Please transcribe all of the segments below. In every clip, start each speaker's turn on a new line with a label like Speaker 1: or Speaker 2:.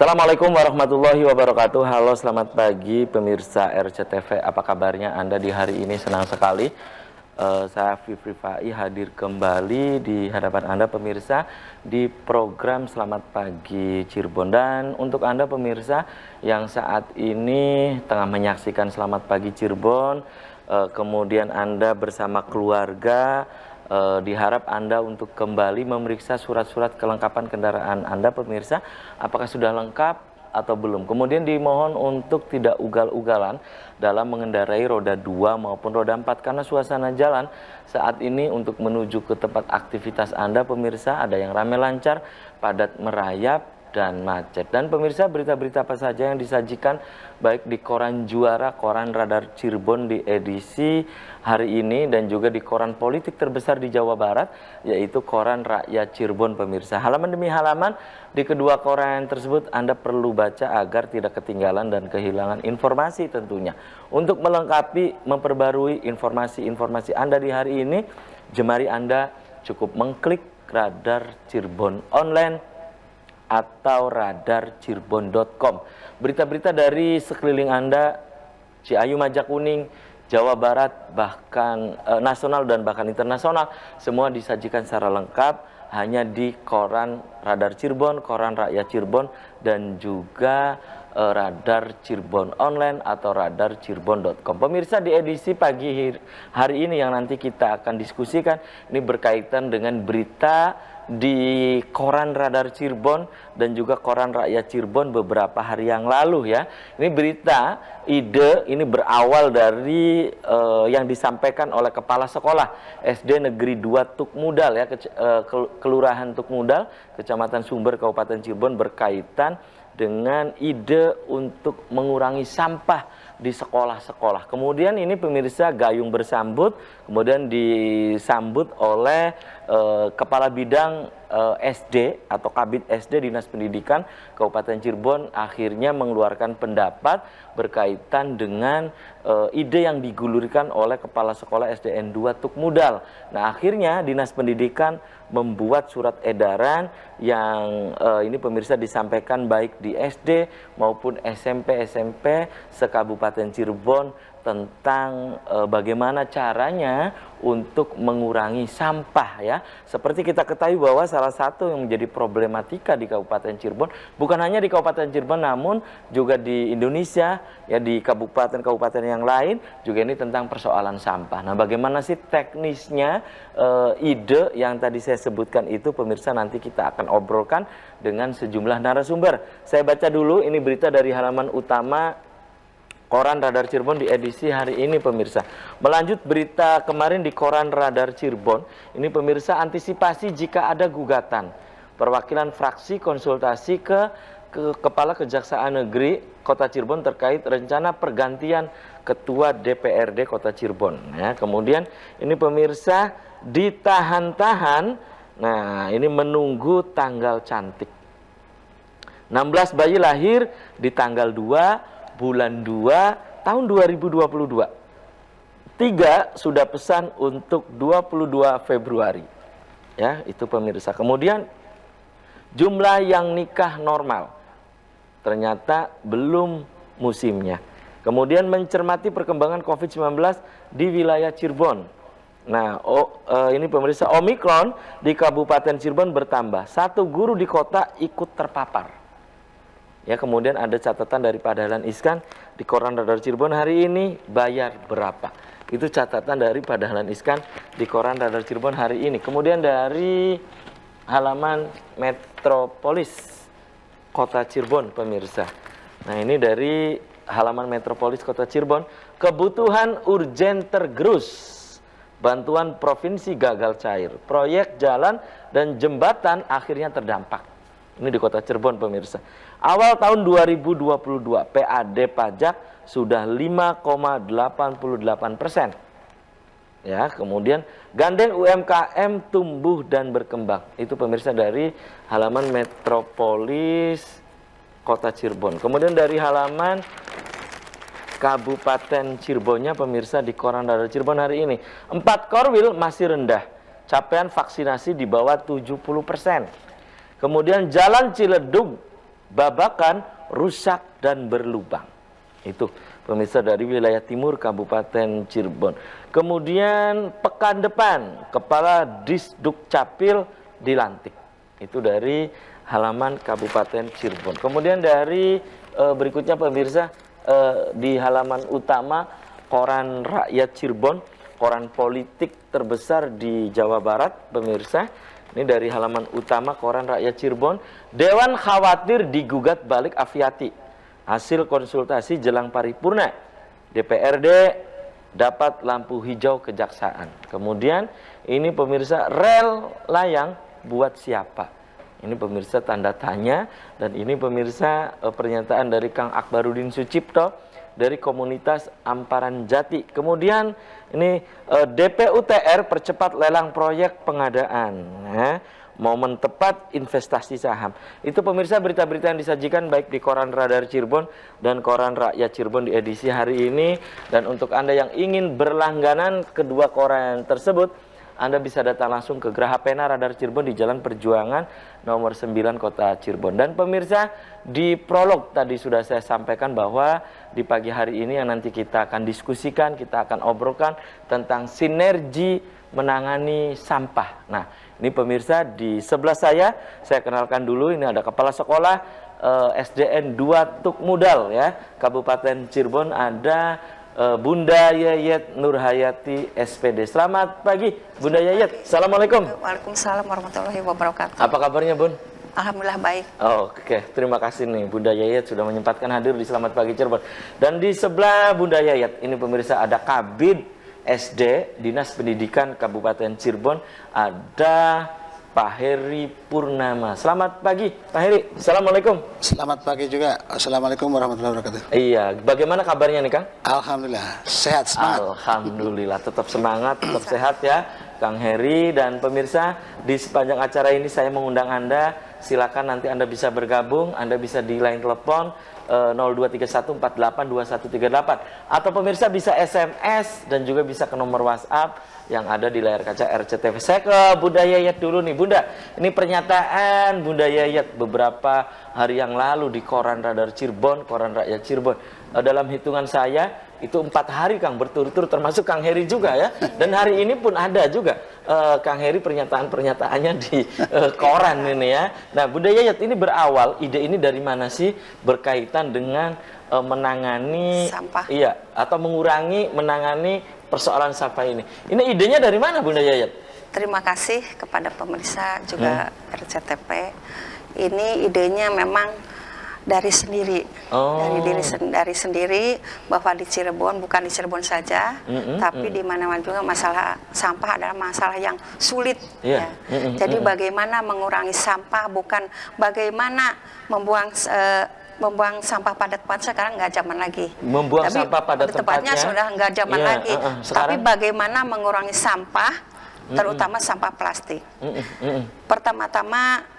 Speaker 1: Assalamualaikum warahmatullahi wabarakatuh. Halo, selamat pagi pemirsa RCTV. Apa kabarnya Anda di hari ini? Senang sekali saya Fifri Fai hadir kembali di hadapan Anda pemirsa di program Selamat Pagi Cirebon. Dan untuk Anda pemirsa yang saat ini tengah menyaksikan Selamat Pagi Cirebon, kemudian Anda bersama keluarga, diharap Anda untuk kembali memeriksa surat-surat kelengkapan kendaraan Anda pemirsa, apakah sudah lengkap atau belum. Kemudian dimohon untuk tidak ugal-ugalan dalam mengendarai roda 2 maupun roda 4 karena suasana jalan saat ini untuk menuju ke tempat aktivitas Anda pemirsa ada yang ramai lancar, padat merayap, dan macet. Dan pemirsa, berita-berita apa saja yang disajikan baik di koran Juara, koran Radar Cirebon di edisi hari ini, dan juga di koran politik terbesar di Jawa Barat, yaitu koran Rakyat Cirebon pemirsa. Halaman demi halaman di kedua koran tersebut Anda perlu baca agar tidak ketinggalan dan kehilangan informasi tentunya. Untuk melengkapi, memperbarui informasi-informasi Anda di hari ini, jemari Anda cukup mengklik Radar Cirebon Online atau radarcirebon.com. Berita-berita dari sekeliling Anda, Ciayu, Majakuning, Jawa Barat, bahkan nasional dan bahkan internasional, semua disajikan secara lengkap hanya di koran Radar Cirebon, koran Rakyat Cirebon, dan juga Radar Cirebon Online atau radarcirebon.com. Pemirsa, di edisi pagi hari ini yang nanti kita akan diskusikan, ini berkaitan dengan berita di koran Radar Cirebon dan juga koran Rakyat Cirebon beberapa hari yang lalu ya. Ini berita, ide ini berawal dari yang disampaikan oleh Kepala Sekolah SD Negeri 2 Tukmudal ya, Kelurahan Tukmudal, Kecamatan Sumber, Kabupaten Cirebon, berkaitan dengan ide untuk mengurangi sampah di sekolah-sekolah. Kemudian ini pemirsa gayung bersambut, kemudian disambut oleh Kepala Bidang SD atau Kabid SD Dinas Pendidikan Kabupaten Cirebon akhirnya mengeluarkan pendapat berkaitan dengan ide yang digulirkan oleh Kepala Sekolah SDN 2 Tukmudal. Nah, akhirnya Dinas Pendidikan membuat surat edaran yang ini pemirsa disampaikan baik di SD maupun SMP se-Kabupaten Cirebon tentang bagaimana caranya untuk mengurangi sampah ya. Seperti kita ketahui bahwa salah satu yang menjadi problematika di Kabupaten Cirebon, bukan hanya di Kabupaten Cirebon namun juga di Indonesia ya, di kabupaten-kabupaten yang lain juga ini tentang persoalan sampah. Nah, bagaimana sih teknisnya ide yang tadi saya sebutkan itu pemirsa, nanti kita akan obrolkan dengan sejumlah narasumber. Saya baca dulu ini berita dari halaman utama koran Radar Cirebon di edisi hari ini pemirsa. Melanjut berita kemarin di koran Radar Cirebon, ini pemirsa, antisipasi jika ada gugatan. Perwakilan fraksi konsultasi ke Kepala Kejaksaan Negeri Kota Cirebon terkait rencana pergantian Ketua DPRD Kota Cirebon. Ya, kemudian ini pemirsa ditahan-tahan, nah ini menunggu tanggal cantik. 16 bayi lahir di tanggal 2 bulan 2 tahun 2022. 3 sudah pesan untuk 22 Februari. Ya, itu pemirsa. Kemudian jumlah yang nikah normal ternyata belum musimnya. Kemudian mencermati perkembangan COVID-19 di wilayah Cirebon. Nah, ini pemirsa, Omikron di Kabupaten Cirebon bertambah. 1 guru di kota ikut terpapar. Ya, kemudian ada catatan dari Pak Dahlan Iskan di koran Radar Cirebon hari ini, bayar berapa? Itu catatan dari Pak Dahlan Iskan di koran Radar Cirebon hari ini. Kemudian dari halaman Metropolis Kota Cirebon pemirsa. Nah, ini dari halaman Metropolis Kota Cirebon, kebutuhan urgen tergerus. Bantuan provinsi gagal cair. Proyek jalan dan jembatan akhirnya terdampak. Ini di Kota Cirebon pemirsa. Awal tahun 2022 PAD pajak sudah 5,88%. Ya, kemudian gandeng UMKM tumbuh dan berkembang. Itu pemirsa dari halaman Metropolis Kota Cirebon. Kemudian dari halaman Kabupaten Cirebonnya pemirsa di koran Radar Cirebon hari ini. 4 Korwil masih rendah. Capaian vaksinasi di bawah 70%. Kemudian Jalan Ciledug babakan, rusak, dan berlubang. Itu pemirsa dari wilayah timur Kabupaten Cirebon. Kemudian pekan depan Kepala Disduk Capil dilantik. Itu dari halaman Kabupaten Cirebon. Kemudian dari berikutnya pemirsa di halaman utama Koran Rakyat Cirebon, koran politik terbesar di Jawa Barat, pemirsa. Ini dari halaman utama Koran Rakyat Cirebon. Dewan khawatir digugat balik Afiati. Hasil konsultasi jelang paripurna. DPRD dapat lampu hijau kejaksaan. Kemudian ini pemirsa, rel layang buat siapa? Ini pemirsa tanda tanya. Dan ini pemirsa pernyataan dari Kang Akbarudin Sucipto dari komunitas Amparan Jati. Kemudian ini DPUTR percepat lelang proyek pengadaan. Momen tepat investasi saham. Itu pemirsa berita-berita yang disajikan baik di Koran Radar Cirebon dan Koran Rakyat Cirebon di edisi hari ini. Dan untuk Anda yang ingin berlangganan kedua koran tersebut, Anda bisa datang langsung ke Geraha Pena Radar Cirebon di Jalan Perjuangan nomor 9 Kota Cirebon. Dan pemirsa, di prolog tadi sudah saya sampaikan bahwa di pagi hari ini yang nanti kita akan diskusikan, kita akan obrolkan tentang sinergi menangani sampah. Nah, ini pemirsa di sebelah saya kenalkan dulu, ini ada Kepala Sekolah SDN 2 Tukmudal ya, Kabupaten Cirebon, ada Bunda Yayet Nurhayati SPD. Selamat pagi Bunda Yayet. Assalamualaikum.
Speaker 2: Waalaikumsalam warahmatullahi wabarakatuh.
Speaker 1: Apa kabarnya Bun?
Speaker 2: Alhamdulillah baik.
Speaker 1: Oke, terima kasih nih Bunda Yayet sudah menyempatkan hadir di Selamat Pagi Cirebon. Dan di sebelah Bunda Yayet ini pemirsa ada Kabid SD Dinas Pendidikan Kabupaten Cirebon, ada Pak Heri Purnama. Selamat pagi Pak Heri. Assalamualaikum.
Speaker 3: Selamat pagi juga. Assalamualaikum warahmatullahi wabarakatuh.
Speaker 1: Iya, bagaimana kabarnya nih Kang?
Speaker 3: Alhamdulillah, sehat semangat.
Speaker 1: Alhamdulillah, tetap semangat, tetap sehat ya Kang Heri. Dan pemirsa, di sepanjang acara ini saya mengundang Anda, silakan nanti Anda bisa bergabung, Anda bisa di line telepon 0231482138, atau pemirsa bisa SMS dan juga bisa ke nomor WhatsApp yang ada di layar kaca RCTV. Saya ke Bunda Yayet dulu nih Bunda. Ini pernyataan Bunda Yayet beberapa hari yang lalu di Koran Radar Cirebon, Koran Rakyat Cirebon. Dalam hitungan saya itu 4 hari Kang berturut-turut, termasuk Kang Heri juga ya. Dan hari ini pun ada juga Kang Heri pernyataan-pernyataannya di koran ini ya. Nah Bunda Yayet, ini berawal, ide ini dari mana sih berkaitan dengan menangani
Speaker 2: sampah?
Speaker 1: Iya, atau menangani persoalan sampah ini. Ini idenya dari mana Bunda Yayet?
Speaker 2: Terima kasih kepada pemirsa juga RCTP. Ini idenya memang dari sendiri, dari sendiri, bahwa di Cirebon, bukan di Cirebon saja, tapi di mana-mana juga masalah sampah adalah masalah yang sulit. Ya. Jadi bagaimana mengurangi sampah, bukan bagaimana membuang sampah pada tempat, sekarang nggak zaman lagi.
Speaker 1: Membuang sampah pada tempatnya
Speaker 2: sudah nggak zaman lagi. Tapi bagaimana mengurangi sampah, terutama sampah plastik. Pertama-tama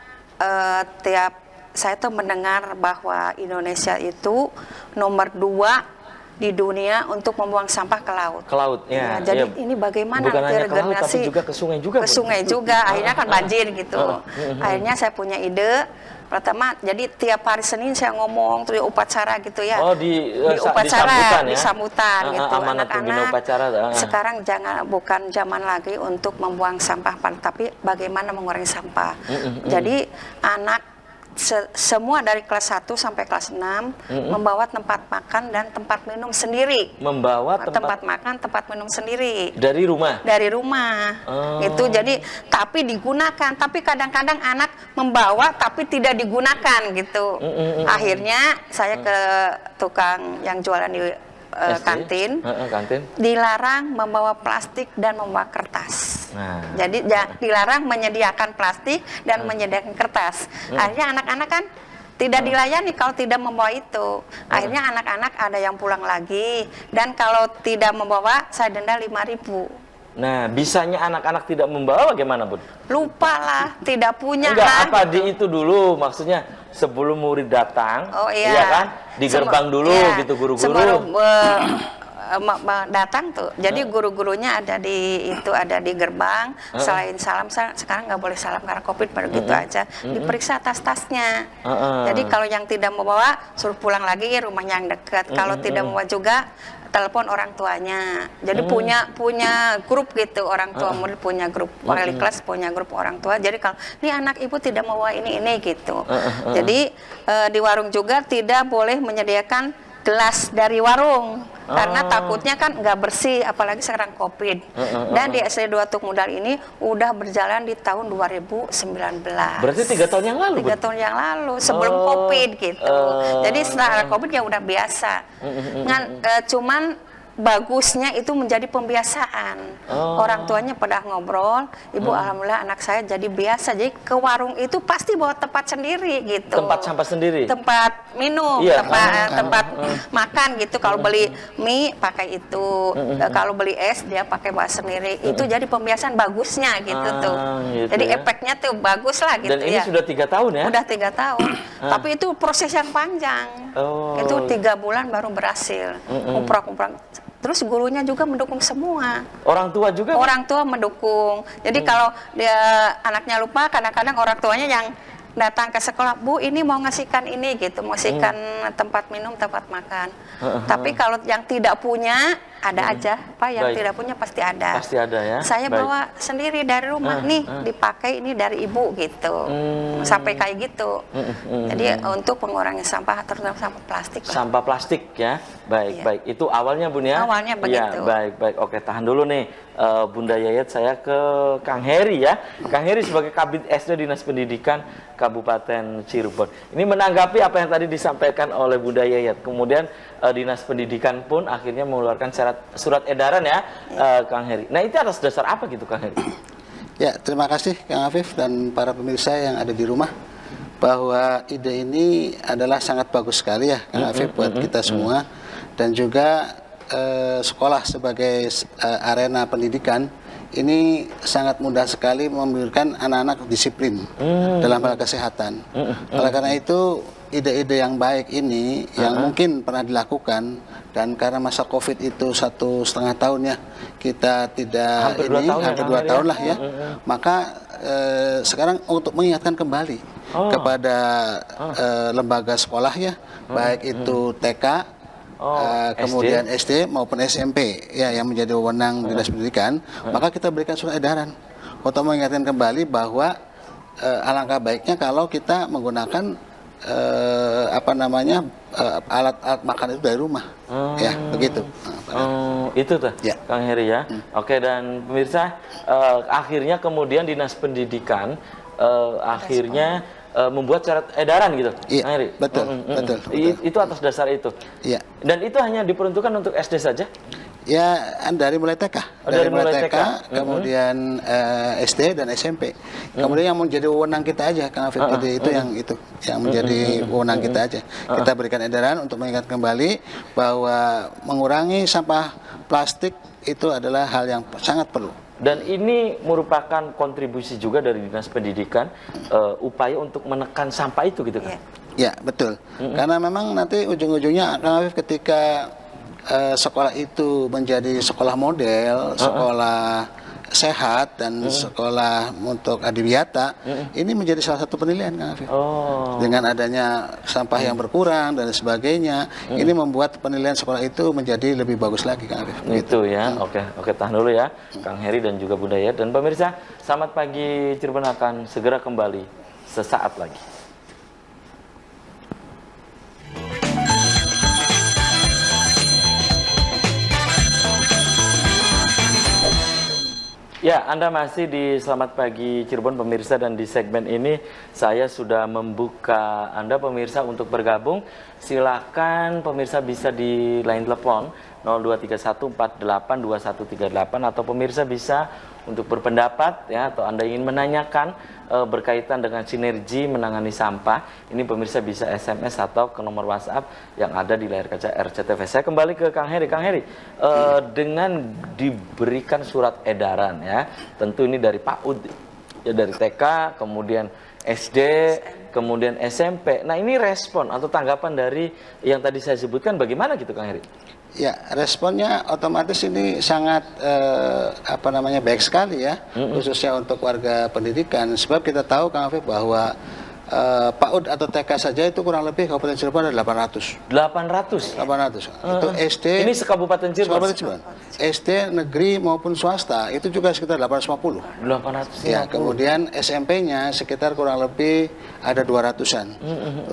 Speaker 2: saya tuh mendengar bahwa Indonesia itu nomor 2 di dunia untuk membuang sampah ke laut.
Speaker 1: Ke laut, ya.
Speaker 2: Jadi ini bagaimana
Speaker 1: bukan hanya ke laut,
Speaker 2: generasi
Speaker 1: tapi juga ke sungai juga.
Speaker 2: Ke sungai juga, akhirnya kan banjir gitu. Akhirnya saya punya ide. Pertama, jadi tiap hari Senin saya ngomong tuh upacara gitu ya.
Speaker 1: Oh, di
Speaker 2: upacara,
Speaker 1: di
Speaker 2: sambutan gitu.
Speaker 1: Anak-anak
Speaker 2: sekarang bukan zaman lagi untuk membuang sampah, tapi bagaimana mengurangi sampah. Jadi anak semua dari kelas 1 sampai kelas 6 membawa tempat makan dan tempat minum sendiri.
Speaker 1: Membawa
Speaker 2: tempat makan, tempat minum sendiri.
Speaker 1: Dari rumah? Dari
Speaker 2: rumah. Itu jadi, tapi digunakan. Tapi kadang-kadang anak membawa tapi tidak digunakan gitu. Akhirnya saya ke tukang yang jualan di kantin, dilarang membawa plastik dan membawa kertas. Jadi dilarang menyediakan plastik dan menyediakan kertas. Akhirnya anak-anak kan tidak dilayani kalau tidak membawa itu. Akhirnya anak-anak ada yang pulang lagi, dan kalau tidak membawa saya denda 5.000.
Speaker 1: Nah, bisanya anak-anak tidak membawa bagaimana, Bun?
Speaker 2: Lupa lah, tidak punya.
Speaker 1: Enggak,
Speaker 2: lah,
Speaker 1: apa
Speaker 2: gitu.
Speaker 1: Di itu dulu, maksudnya sebelum murid datang,
Speaker 2: oh, iya.
Speaker 1: Iya kan? Di gerbang dulu
Speaker 2: iya.
Speaker 1: gitu guru-guru.
Speaker 2: datang tuh. Jadi guru-gurunya ada di gerbang. Selain salam, sekarang nggak boleh salam karena COVID, baru gitu aja. Diperiksa tas-tasnya. Jadi kalau yang tidak mau bawa, suruh pulang lagi rumahnya yang dekat. Kalau tidak mau bawa juga, telepon orang tuanya. Jadi punya grup gitu, orang tua murid punya grup, wali kelas punya grup orang tua. Jadi kalau ini anak ibu tidak mau bawa ini gitu. Jadi di warung juga tidak boleh menyediakan gelas dari warung karena takutnya kan nggak bersih, apalagi sekarang COVID. Dan di SD 2 Tuk Mudal ini udah berjalan di tahun 2019.
Speaker 1: Berarti 3 tahun yang lalu?
Speaker 2: 3 tahun yang lalu, sebelum COVID gitu. Jadi setelah COVID ya udah biasa. Cuman bagusnya itu menjadi pembiasaan. Orang tuanya pada ngobrol, ibu alhamdulillah anak saya jadi biasa. Jadi ke warung itu pasti bawa tempat sendiri gitu.
Speaker 1: Tempat sampah sendiri?
Speaker 2: Tempat minum, tempat makan gitu. Kalau beli mie pakai itu, kalau beli es dia pakai bawa sendiri. Itu jadi pembiasaan bagusnya gitu tuh.
Speaker 1: Gitu
Speaker 2: jadi
Speaker 1: ya.
Speaker 2: Efeknya tuh bagus lah gitu.
Speaker 1: Dan ini sudah 3 tahun ya?
Speaker 2: Udah 3 tahun. Tapi itu proses yang panjang. Itu 3 bulan baru berhasil. Umprak-umprak. Terus gurunya juga mendukung semua.
Speaker 1: Orang tua juga?
Speaker 2: Orang tua mendukung. Jadi kalau dia anaknya lupa, kadang-kadang orang tuanya yang datang ke sekolah, Bu ini mau ngasihkan ini gitu, mau ngasihkan tempat minum, tempat makan. Tapi kalau yang tidak punya, ada aja. Pak yang tidak punya pasti ada.
Speaker 1: Pasti ada ya?
Speaker 2: Saya bawa sendiri dari rumah nih, dipakai ini dari ibu gitu. Sampai kayak gitu. Jadi untuk mengurangi sampah, terutama sampah plastik.
Speaker 1: Sampah plastik ya? Baik. Itu awalnya Bun ya?
Speaker 2: Awalnya begitu.
Speaker 1: Ya, baik. Oke, tahan dulu nih Bunda Yayat, saya ke Kang Heri ya. Kang Heri sebagai Kabid SD Dinas Pendidikan Kabupaten Cirebon. Ini menanggapi apa yang tadi disampaikan oleh Bunda Yayat. Kemudian Dinas Pendidikan pun akhirnya mengeluarkan surat edaran ya, Kang Heri. Nah, itu atas dasar apa gitu, Kang Heri?
Speaker 3: Ya, terima kasih Kang Afif dan para pemirsa yang ada di rumah, bahwa ide ini adalah sangat bagus sekali ya Kang Afif buat kita semua. Dan juga sekolah sebagai arena pendidikan ini sangat mudah sekali memberikan anak-anak disiplin dalam hal kesehatan. Oleh karena itu ide-ide yang baik ini yang mungkin pernah dilakukan, dan karena masa COVID itu 1,5 tahun ya kita tidak hampir 2 tahun lah ya, maka sekarang untuk mengingatkan kembali kepada lembaga sekolah ya, baik itu TK, kemudian SD maupun SMP ya yang menjadi wewenang Dinas Pendidikan, maka kita berikan surat edaran untuk mengingatkan kembali bahwa alangkah baiknya kalau kita menggunakan alat-alat makan itu dari rumah, ya begitu.
Speaker 1: Itu tuh
Speaker 3: ya.
Speaker 1: Kang Heri ya. Oke, dan pemirsa, akhirnya kemudian Dinas Pendidikan akhirnya membuat syarat edaran gitu,
Speaker 3: Iya,
Speaker 1: Kang Heri?
Speaker 3: betul.
Speaker 1: Itu atas dasar itu.
Speaker 3: Iya.
Speaker 1: Dan itu hanya diperuntukkan untuk SD saja?
Speaker 3: Ya, dari mulai TK,
Speaker 1: dari mulai TK,
Speaker 3: kemudian SD dan SMP. Kemudian yang menjadi wewenang kita aja, Kang Afif, itu yang menjadi wewenang kita aja. Kita berikan edaran untuk mengingat kembali bahwa mengurangi sampah plastik itu adalah hal yang sangat perlu.
Speaker 1: Dan ini merupakan kontribusi juga dari Dinas Pendidikan, upaya untuk menekan sampah itu gitu kan?
Speaker 3: Ya, betul. Karena memang nanti ujung-ujungnya, Kang Afif, ketika sekolah itu menjadi sekolah model, sekolah sehat dan sekolah untuk adiwiyata, ini menjadi salah satu penilaian, Kang Afif. Dengan adanya sampah yang berkurang dan sebagainya, ini membuat penilaian sekolah itu menjadi lebih bagus lagi, Kang Afif.
Speaker 1: Gitu ya. Oke, tahan dulu ya, Kang Heri dan juga Bunda Yayat. Dan pemirsa, Selamat Pagi Cirebon akan segera kembali sesaat lagi. Ya, Anda masih di Selamat Pagi Cirebon pemirsa, dan di segmen ini saya sudah membuka Anda pemirsa untuk bergabung. Silakan pemirsa bisa di line telepon 0231482138, atau pemirsa bisa untuk berpendapat ya, atau Anda ingin menanyakan berkaitan dengan sinergi menangani sampah. Ini pemirsa bisa SMS atau ke nomor WhatsApp yang ada di layar kaca RCTV. Saya kembali ke Kang Heri. Kang Heri, dengan diberikan surat edaran ya, tentu ini dari PAUD ya, dari TK, kemudian SD, kemudian SMP. Nah ini respon atau tanggapan dari yang tadi saya sebutkan bagaimana gitu Kang Heri?
Speaker 3: Ya, responnya otomatis ini sangat baik sekali ya, khususnya untuk warga pendidikan. Sebab kita tahu Kang Afif bahwa PAUD atau TK saja itu kurang lebih Kabupaten Cirebon ada 800.
Speaker 1: 800?
Speaker 3: 800. Itu SD.
Speaker 1: Ini sekabupaten Cirebon?
Speaker 3: Kabupaten Cirebon. SD, negeri maupun swasta itu juga sekitar 850.
Speaker 1: 850.
Speaker 3: Ya, kemudian SMP-nya sekitar kurang lebih ada 200-an.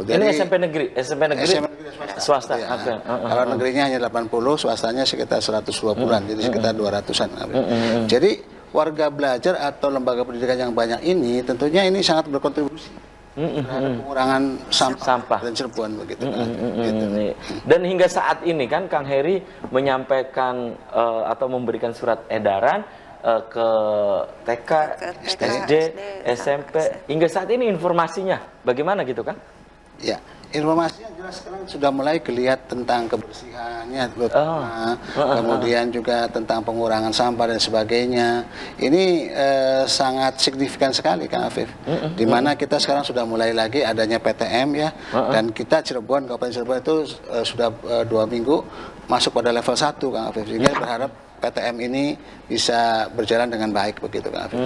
Speaker 1: Ini SMP negeri? SMP negeri?
Speaker 3: SMP negeri
Speaker 1: swasta.
Speaker 3: Ya.
Speaker 1: Okay.
Speaker 3: Kalau negerinya hanya 80, swastanya sekitar 120-an, jadi sekitar 200-an. Jadi warga belajar atau lembaga pendidikan yang banyak ini tentunya ini sangat berkontribusi terhadap pengurangan sampah dan Cirebon begitu. Gitu.
Speaker 1: Dan hingga saat ini kan Kang Heri menyampaikan atau memberikan surat edaran ke TK, SD, SMP. Hingga saat ini informasinya bagaimana gitu kan?
Speaker 3: Ya, informasinya jelas sekarang sudah mulai kelihatan tentang kebersihannya, kemudian juga tentang pengurangan sampah dan sebagainya. Ini sangat signifikan sekali Kang Afif. Di mana kita sekarang sudah mulai lagi adanya PTM ya, dan kita Cirebon, Kabupaten Cirebon itu sudah 2 minggu masuk pada level 1 Kang Afif. Sehingga berharap PTM ini bisa berjalan dengan baik begitu Kang Afif.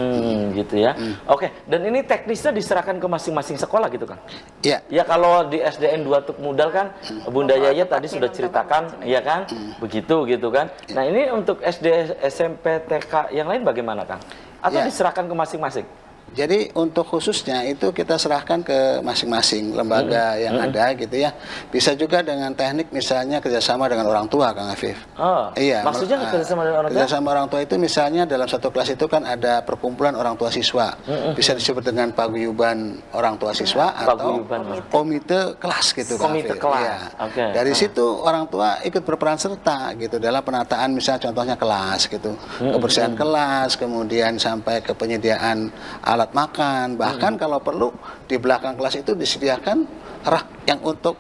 Speaker 1: Gitu ya. Oke, dan ini teknisnya diserahkan ke masing-masing sekolah gitu kan?
Speaker 3: Iya.
Speaker 1: Ya kalau di SDN 2 Tukmudal kan Bunda Yaya tadi sudah ceritakan, ya kan? Begitu gitu kan. Nah, ini untuk SD, SMP, TK yang lain bagaimana Kang? Atau diserahkan ke masing-masing?
Speaker 3: Jadi untuk khususnya itu kita serahkan ke masing-masing lembaga yang ada gitu ya. Bisa juga dengan teknik misalnya kerjasama dengan orang tua Kang Afif.
Speaker 1: Oh,
Speaker 3: iya.
Speaker 1: Maksudnya kerjasama dengan orang tua?
Speaker 3: Kerjasama orang tua itu misalnya dalam satu kelas itu kan ada perkumpulan orang tua siswa. Bisa disebut dengan paguyuban orang tua siswa atau komite kelas gitu Kang
Speaker 1: Komite
Speaker 3: Afif.
Speaker 1: kelas.
Speaker 3: Iya.
Speaker 1: Okay.
Speaker 3: Dari situ orang tua ikut berperan serta gitu dalam penataan misalnya contohnya kelas gitu. Kebersihan kelas, kemudian sampai ke penyediaan alat makan, bahkan kalau perlu di belakang kelas itu disediakan rak yang untuk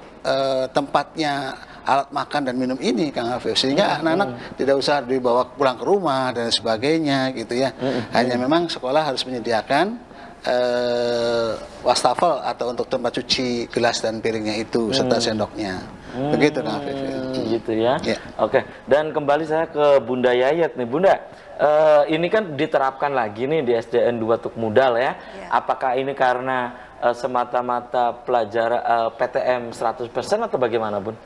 Speaker 3: tempatnya alat makan dan minum ini Kang Afif, sehingga anak-anak tidak usah dibawa pulang ke rumah dan sebagainya gitu ya. Hanya memang sekolah harus menyediakan wastafel atau untuk tempat cuci gelas dan piringnya itu serta sendoknya. Begitu Kang Afif.
Speaker 1: Gitu ya. Oke, dan kembali saya ke Bunda Yayat nih. Bunda, ini kan diterapkan lagi nih di SDN 2 Tukmudal ya. Apakah ini karena semata-mata pelajaran PTM 100% atau bagaimana Bun?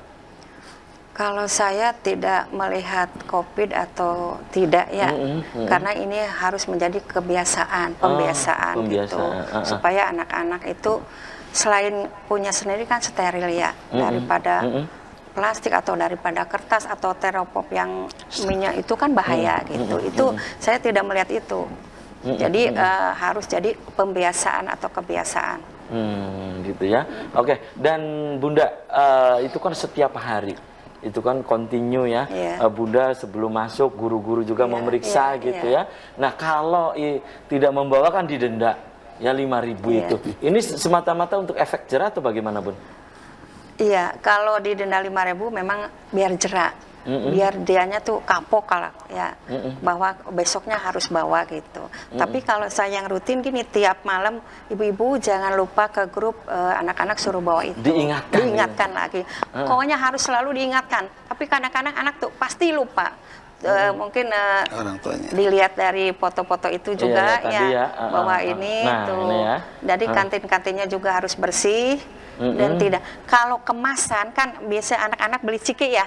Speaker 2: Kalau saya tidak melihat COVID atau tidak ya, karena ini harus menjadi kebiasaan, pembiasaan gitu, supaya anak-anak itu selain punya sendiri kan steril ya, daripada plastik atau daripada kertas atau teropop yang minyak itu kan bahaya gitu. Itu saya tidak melihat itu. Jadi harus jadi pembiasaan atau kebiasaan.
Speaker 1: Gitu ya. Oke, dan Bunda itu kan setiap hari. Itu kan kontinu ya. Bunda sebelum masuk guru-guru juga memeriksa gitu ya. Nah, kalau tidak membawa kan didenda ya 5.000 itu. Ini semata-mata untuk efek jerah atau bagaimana Bun?
Speaker 2: Iya, kalau didenda 5.000 memang biar jerak. Biar dianya tuh kapok kalau ya, bahwa besoknya harus bawa gitu. Tapi kalau saya yang rutin gini, tiap malam ibu-ibu jangan lupa ke grup anak-anak suruh bawa itu. Diingatkan lagi. Pokoknya harus selalu diingatkan. Tapi kadang-kadang anak tuh pasti lupa. Mungkin
Speaker 3: orang tuanya
Speaker 2: dilihat dari foto-foto itu juga bahwa ini tuh. Ini ya. Jadi kantin-kantinnya juga harus bersih. Dan tidak, kalau kemasan kan biasa anak-anak beli ciki ya,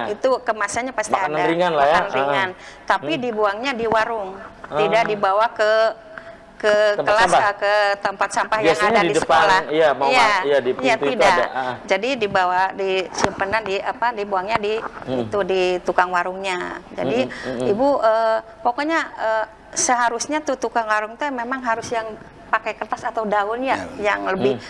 Speaker 2: itu kemasannya pasti
Speaker 1: makanan
Speaker 2: ada
Speaker 1: ringan lah ya.
Speaker 2: ringan, tapi dibuangnya di warung, tidak dibawa ke kelas sampah. Ke tempat sampah yang ada di depan, sekolah.
Speaker 1: Di pintu itu
Speaker 2: tidak.
Speaker 1: Ada.
Speaker 2: Jadi dibawa di simpenan dibuangnya di itu di tukang warungnya. Jadi ibu pokoknya seharusnya tuh tukang warung teh memang harus yang pakai kertas atau daun ya, yang lebih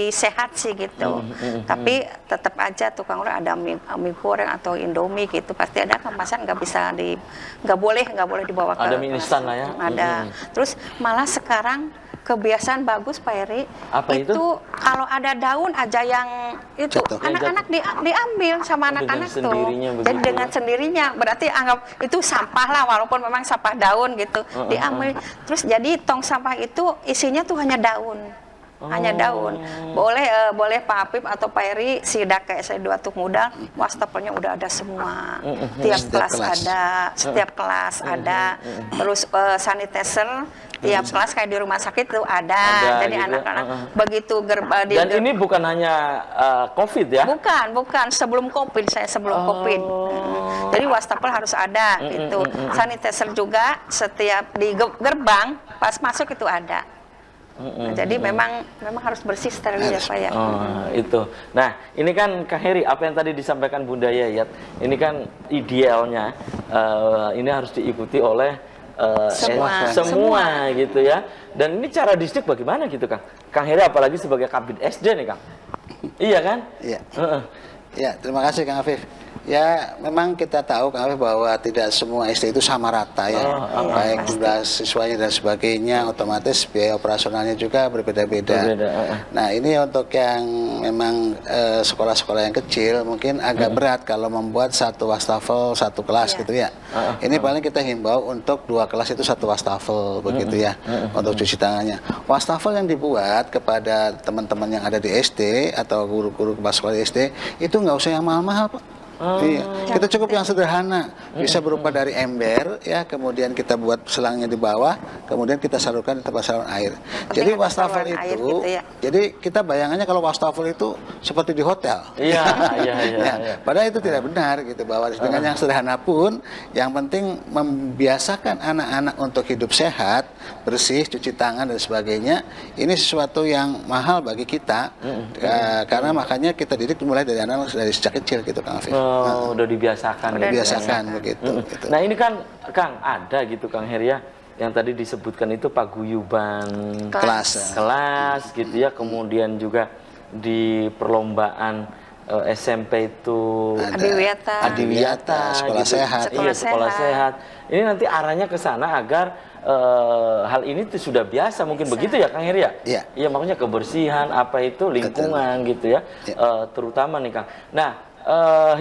Speaker 2: sehat sih gitu. Tapi tetap aja tukang warung ada mie goreng atau Indomie gitu pasti ada kemasan, nggak boleh dibawa ke
Speaker 1: ada mie instan lah ya.
Speaker 2: Ada. Terus malah sekarang kebiasaan bagus Pak Eri, itu kalau ada daun aja yang itu anak-anak diambil sama anak-anak tuh. Jadi dengan sendirinya berarti anggap itu sampah lah, walaupun memang sampah daun gitu diambil. Terus jadi tong sampah itu isinya tuh hanya daun. hanya daun. Boleh Pak Apip atau Pak Eri sidak ke SD2 Tuk Muda, wastafelnya udah ada semua. Tiap kelas ada, setiap kelas ada. Terus sanitizer tiap kelas kayak di rumah sakit tuh ada. Jadi
Speaker 1: gitu.
Speaker 2: anak-anak begitu
Speaker 1: Dan ini bukan hanya COVID ya?
Speaker 2: Bukan sebelum COVID, saya sebelum COVID. Jadi wastafel harus ada gitu. Sanitizer juga setiap di gerbang pas masuk itu ada. Nah, jadi memang harus bersih steril ya Pak ya.
Speaker 1: Itu. Nah, ini kan Kang Heri, apa yang tadi disampaikan Bunda Yayat, ini kan idealnya ini harus diikuti oleh semua gitu ya. Dan ini cara distrik bagaimana gitu Kang? Kang Heri apalagi sebagai Kabid SD nih Kang. Iya kan?
Speaker 3: Iya. Ya, terima kasih Kang Afif. Ya, memang kita tahu Kang Afif bahwa tidak semua SD itu sama rata ya. Baik jumlah siswanya dan sebagainya, otomatis biaya operasionalnya juga berbeda-beda. Nah, ini untuk yang memang sekolah-sekolah yang kecil mungkin agak berat kalau membuat satu wastafel satu kelas gitu ya. Ini paling kita himbau untuk 2 kelas itu satu wastafel begitu ya, untuk cuci tangannya. Wastafel yang dibuat kepada teman-teman yang ada di SD atau guru-guru kepala sekolah di SD itu nggak usah yang mahal-mahal Pak. Iya. Kita cukup yang sederhana, bisa berupa dari ember ya, kemudian kita buat selangnya di bawah, kemudian kita salurkan di tempat saluran air. Jadi wastafel itu,
Speaker 2: gitu ya.
Speaker 3: jadi kita bayangannya kalau wastafel itu seperti di hotel.
Speaker 1: Iya.
Speaker 3: Padahal itu tidak benar gitu, bahwa dengan yang sederhana pun, yang penting membiasakan anak-anak untuk hidup sehat, bersih, cuci tangan dan sebagainya. Ini sesuatu yang mahal bagi kita, karena makanya kita didik mulai dari anak dari sejak kecil gitu Kang Afif.
Speaker 1: Udah dibiasakan.
Speaker 3: Udah dibiasakan begitu.
Speaker 1: Nah ini kan Kang ada gitu Kang Heria yang tadi disebutkan itu paguyuban
Speaker 3: kelas
Speaker 1: gitu ya, kemudian juga di perlombaan SMP itu
Speaker 2: Adiwiyata,
Speaker 3: sekolah
Speaker 1: gitu.
Speaker 3: sehat.
Speaker 1: Iya, sekolah sehat. Ini nanti arahnya ke sana agar hal ini tuh sudah biasa mungkin begitu ya Kang Heri ya?
Speaker 3: Iya.
Speaker 1: Iya, makanya kebersihan apa itu lingkungan gitu ya. Terutama nih Kang. Nah,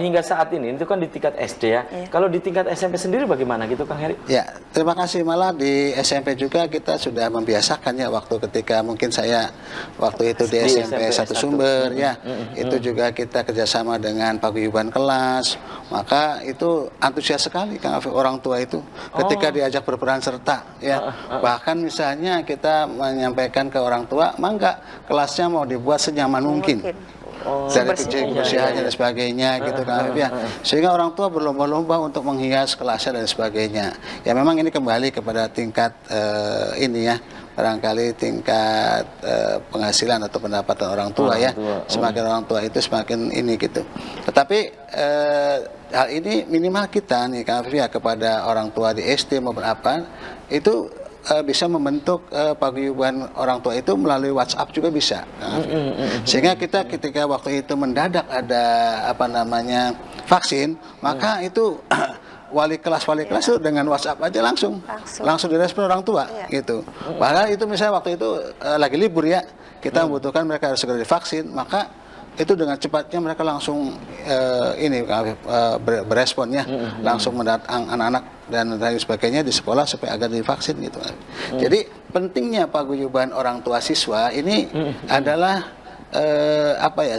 Speaker 1: hingga saat ini itu kan di tingkat SD ya. Kalau di tingkat SMP sendiri bagaimana gitu Kang Heri?
Speaker 3: Ya, terima kasih. Malah di SMP juga kita sudah membiasakan ya, waktu ketika mungkin saya waktu itu di SMP 1 Sumber ya, itu juga kita kerjasama dengan paguyuban kelas. Maka itu antusias sekali Kang Afif, orang tua itu ketika diajak berperan serta ya. Bahkan misalnya kita menyampaikan ke orang tua, mangga kelasnya mau dibuat senyaman mungkin. Dari kebersihannya dan sebagainya gitu kan Afif ya. Sehingga orang tua berlomba-lomba untuk menghias kelasnya dan sebagainya. Ya memang ini kembali kepada tingkat ini ya, barangkali tingkat penghasilan atau pendapatan orang tua ya. Semakin orang tua itu semakin ini gitu. Tetapi hal ini minimal kita nih Kang Afif ya, kepada orang tua di SD maupun apa itu bisa membentuk paguyuban orang tua itu melalui WhatsApp juga bisa. Sehingga kita ketika waktu itu mendadak ada apa namanya vaksin, maka itu wali kelas itu dengan WhatsApp aja langsung direspon orang tua gitu. Padahal itu misalnya waktu itu lagi libur ya, kita membutuhkan mereka harus segera divaksin, maka itu dengan cepatnya mereka langsung beresponnya, langsung mendatang anak-anak dan lain sebagainya di sekolah supaya agar divaksin gitu. Jadi pentingnya paguyuban orang tua siswa ini adalah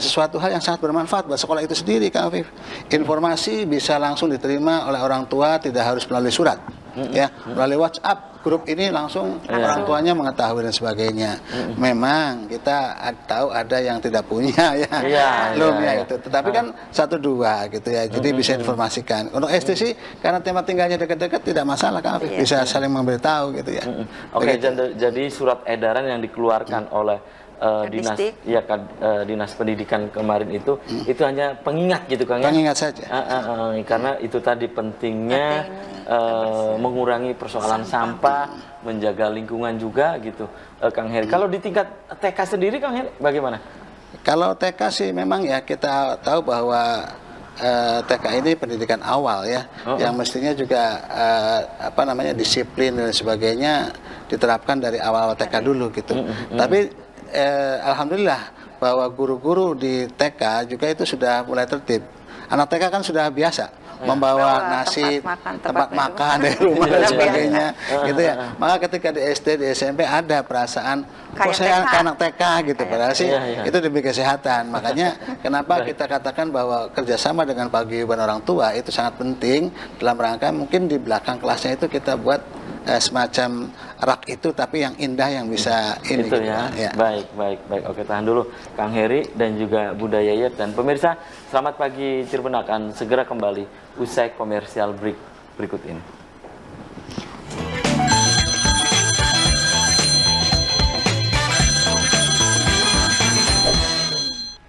Speaker 3: sesuatu hal yang sangat bermanfaat buat sekolah itu sendiri Kang Afif. Informasi bisa langsung diterima oleh orang tua, tidak harus melalui surat. Ya, melalui WhatsApp grup ini langsung orang tuanya mengetahui dan sebagainya. Memang kita tahu ada yang tidak punya ya, belum ya itu. Tetapi kan 1-2 gitu ya, jadi bisa informasikan. Untuk SD sih karena tempat tinggalnya dekat-dekat tidak masalah Kang Afif, bisa saling memberitahu gitu ya.
Speaker 1: Oke, jadi surat edaran yang dikeluarkan oleh dinas pendidikan kemarin itu hanya pengingat gitu Kang ya?
Speaker 3: Pengingat saja.
Speaker 1: Karena itu tadi pentingnya mengurangi persoalan sampah, menjaga lingkungan juga gitu Kang Heri. Kalau di tingkat TK sendiri Kang Heri bagaimana?
Speaker 3: Kalau TK sih memang ya kita tahu bahwa TK ini pendidikan awal ya, yang mestinya juga disiplin dan sebagainya diterapkan dari awal TK dulu gitu. Tapi alhamdulillah bahwa guru-guru di TK juga itu sudah mulai tertib. Anak TK kan sudah biasa membawa
Speaker 2: Bawa
Speaker 3: nasi,
Speaker 2: tempat
Speaker 3: tempat
Speaker 2: makan
Speaker 3: makan dari rumah dan
Speaker 1: Iya,
Speaker 3: sebagainya,
Speaker 1: iya.
Speaker 3: gitu ya. Maka ketika di SD, di SMP ada perasaan, kok
Speaker 2: Kayak
Speaker 3: saya
Speaker 2: TK.
Speaker 3: anak TK gitu, padahal sih
Speaker 1: Iya, iya.
Speaker 3: itu demi kesehatan. Makanya kenapa kita katakan bahwa kerjasama dengan paguyuban orang tua itu sangat penting dalam rangka mungkin di belakang kelasnya itu kita buat semacam rak itu tapi yang indah yang bisa ini
Speaker 1: Itu
Speaker 3: gitu,
Speaker 1: ya.
Speaker 3: ya.
Speaker 1: Baik, baik, baik. Oke, tahan dulu Kang Heri dan juga Bunda Yayat dan pemirsa. Selamat pagi Cirebon akan segera kembali usai komersial break berikut ini.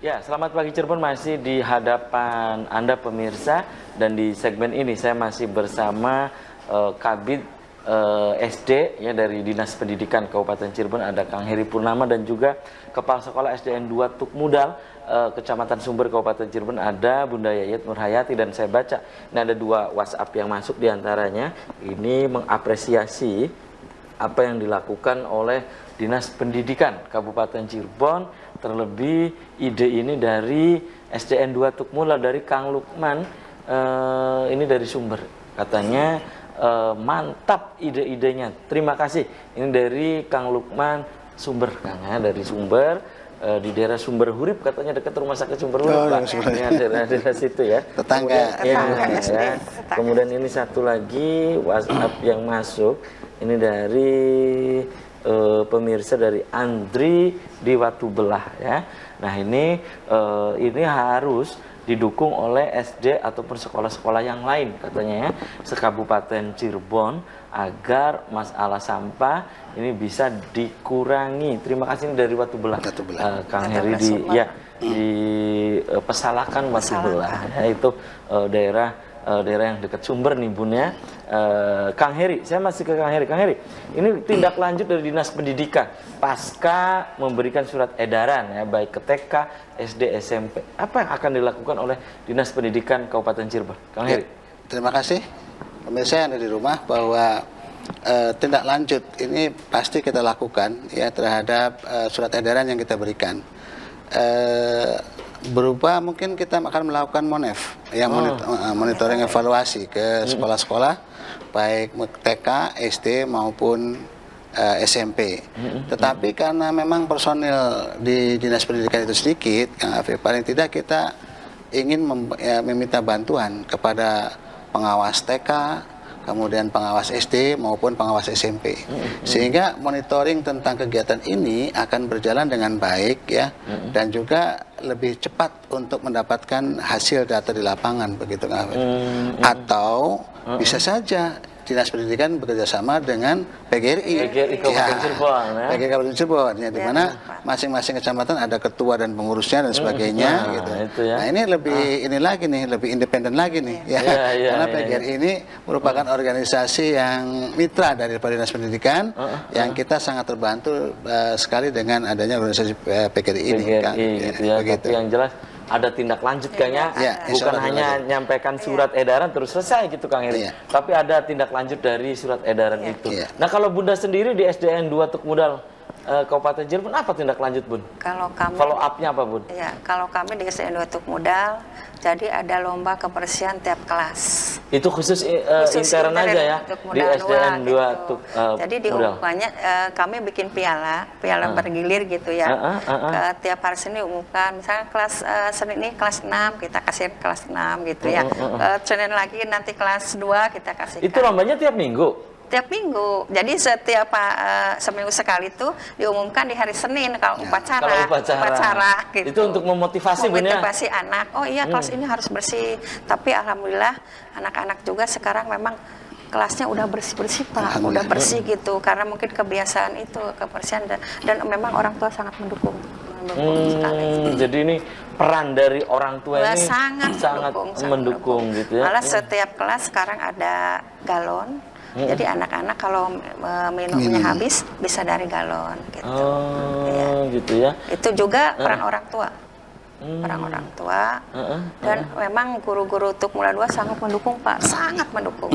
Speaker 1: Ya, selamat pagi Cirebon, masih di hadapan Anda pemirsa, dan di segmen ini saya masih bersama Kabid SD ya dari Dinas Pendidikan Kabupaten Cirebon, ada Kang Heri Purnama, dan juga Kepala Sekolah SDN 2 Tukmudal Kecamatan Sumber Kabupaten Cirebon ada Bunda Yayat Nurhayati. Dan saya baca ini ada 2 WhatsApp yang masuk, diantaranya ini mengapresiasi apa yang dilakukan oleh Dinas Pendidikan Kabupaten Cirebon, terlebih ide ini dari SDN 2 Tukmudal dari Kang Lukman, ini dari Sumber, katanya mantap ide-idenya, terima kasih. Ini dari Kang Lukman Sumber, Kang ya, dari Sumber, di daerah Sumber Hurip, katanya dekat rumah sakit Sumber Hurip,
Speaker 3: Oh,
Speaker 1: Pak.
Speaker 3: Sumber.
Speaker 1: Ya, daerah situ ya.
Speaker 3: Tetangga.
Speaker 1: Ya,
Speaker 2: Tetangga SD,
Speaker 1: ya.
Speaker 2: tetangga.
Speaker 1: Kemudian ini satu lagi WhatsApp yang masuk, ini dari pemirsa dari Andri di Watu Belah ya. Nah ini harus didukung oleh SD ataupun sekolah-sekolah yang lain, katanya ya, sekabupaten Cirebon, agar masalah sampah ini bisa dikurangi. Terima kasih, ini dari Watu Belah.
Speaker 3: Watu Belah.
Speaker 1: Kang
Speaker 2: Watu
Speaker 1: Heri
Speaker 2: Belah
Speaker 1: di
Speaker 2: Sumber.
Speaker 1: ya di Pesalakan Watu Belah ya, itu daerah yang dekat Sumber nih Bun ya. Kang Heri, saya masih ke Kang Heri. Kang Heri, ini tindak lanjut dari Dinas Pendidikan pasca memberikan surat edaran ya, baik ke TK, SD, SMP. Apa yang akan dilakukan oleh Dinas Pendidikan Kabupaten Cirebon? Kang Heri.
Speaker 3: Terima kasih pemirsa yang ada di rumah, bahwa tindak lanjut ini pasti kita lakukan ya terhadap surat edaran yang kita berikan. Berupa mungkin kita akan melakukan monef yang monitoring evaluasi ke sekolah-sekolah baik TK, SD maupun SMP. Tetapi karena memang personil di Dinas Pendidikan itu sedikit, Kang Afif, paling tidak kita ingin meminta bantuan kepada pengawas TK, kemudian pengawas SD maupun pengawas SMP, sehingga monitoring tentang kegiatan ini akan berjalan dengan baik ya, dan juga lebih cepat untuk mendapatkan hasil data di lapangan, begitu Kang Afif. Atau bisa saja Dinas Pendidikan bekerjasama dengan PGRI,
Speaker 1: Kabupaten Cirebon ya.
Speaker 3: PGRI Kabupaten Cirebon ya, di mana masing-masing kecamatan ada ketua dan pengurusnya dan sebagainya gitu.
Speaker 1: Itu ya.
Speaker 3: Nah ini lebih ini lagi nih, lebih independen lagi nih ya. Karena PGRI ini merupakan organisasi yang mitra dari Dinas Pendidikan, yang kita sangat terbantu sekali dengan adanya organisasi PGRI ini.
Speaker 1: Gitu ya. Tapi yang jelas ada tindak lanjut kayaknya,
Speaker 3: Ya,
Speaker 1: bukan
Speaker 3: insya Allah
Speaker 1: hanya nyampaikan surat edaran terus selesai gitu Kang Heri,
Speaker 3: Iya.
Speaker 1: tapi ada tindak lanjut dari surat edaran itu.
Speaker 3: Iya.
Speaker 1: Nah kalau Bunda sendiri di SDN 2 Tukmudal Kabupaten Cirebon, apa tindak lanjut Bun?
Speaker 2: Kalau kami
Speaker 1: Follow up-nya apa Bun?
Speaker 2: Ya, kalau kami di SDN 2 Tukmudal, jadi ada lomba kebersihan tiap kelas.
Speaker 1: Itu khusus,
Speaker 2: Khusus
Speaker 1: intern aja ya
Speaker 2: Tukmudal
Speaker 1: di SDN 2
Speaker 2: gitu.
Speaker 1: Tuk
Speaker 2: Jadi
Speaker 1: Mudal.
Speaker 2: diumumkannya kami bikin piala bergilir gitu ya. Tiap hari Senin diumumkan, misalnya kelas Senin ini kelas 6 kita kasih kelas 6 gitu ya. Senin lagi nanti kelas 2 kita kasih.
Speaker 1: Itu lombanya tiap minggu?
Speaker 2: Tiap minggu. Jadi setiap seminggu sekali tuh diumumkan di hari Senin kalau upacara.
Speaker 1: Kalau upacara.
Speaker 2: Gitu.
Speaker 1: Itu untuk memotivasi Bun ya?
Speaker 2: Memotivasi anak. Oh iya, kelas ini harus bersih. Tapi alhamdulillah anak-anak juga sekarang memang kelasnya udah bersih-bersih Pak, udah bersih gitu. Karena mungkin kebiasaan itu kebersihan dan memang orang tua sangat mendukung sekali.
Speaker 1: Jadi ini peran dari orang tua ini
Speaker 2: sangat
Speaker 1: mendukung gitu ya.
Speaker 2: Malah setiap kelas sekarang ada galon. Jadi anak-anak kalau minumnya habis bisa dari galon gitu.
Speaker 1: Gitu ya.
Speaker 2: Itu juga peran orang tua. Peran orang tua. Dan memang guru-guru Tukmudal 2 sangat mendukung Pak, sangat mendukung.